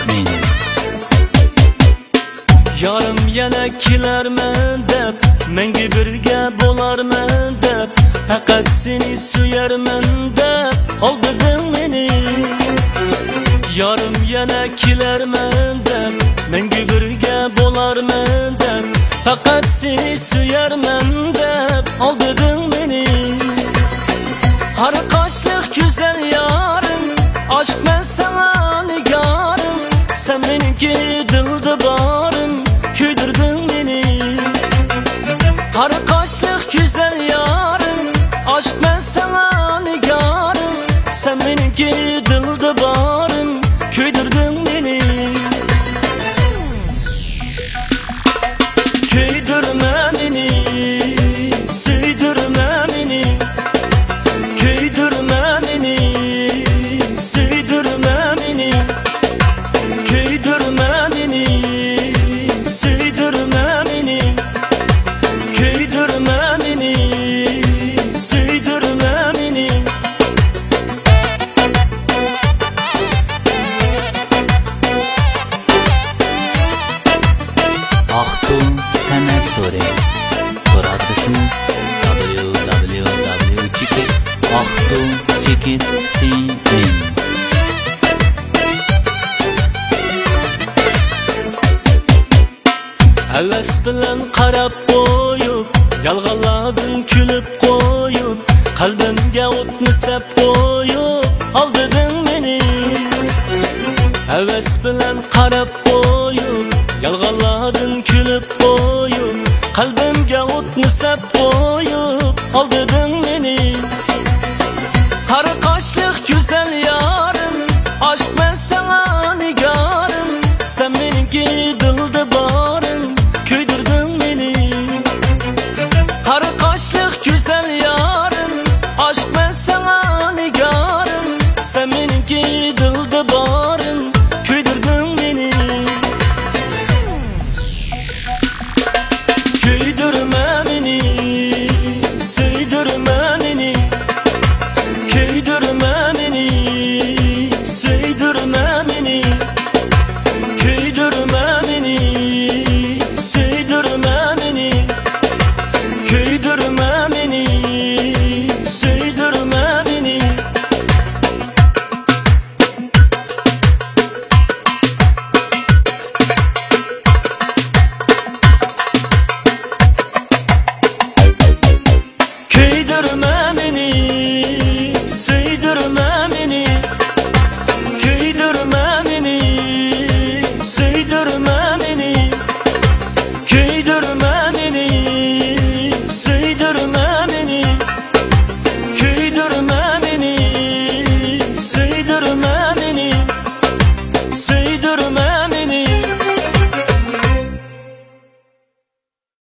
men. Yarım yana kelarman deb, menga birga bo'larman deb, faqat seni suyarman deb aldading meni. Yarım yana kelarman deb, menga birga bo'larman deb, faqat seni suyarman deb aldading meni. Qara qoshliq go'zal yarim, aşkman sana nigarim, sen meniki dilda borim, kuydirding meni. Qara qoshliq go'zal yarim, aşkman sana nigarim, sen meniki dilda borim, kuydirding meni. Kuydirma meni, suydirma meni. Kuydirma meni, suydirma meni. Kuydirma meni, suydirma meni. Kuydirma meni, suydirma meni. Ahtun Sanatory. Ko'radisiz www.ahtun.cn. Havas bilan qarab qo'yib, yalg'onladim kulib qo'yib, qalbimga o'tni sap qo'yib, aldading meni. Havas bilan qarab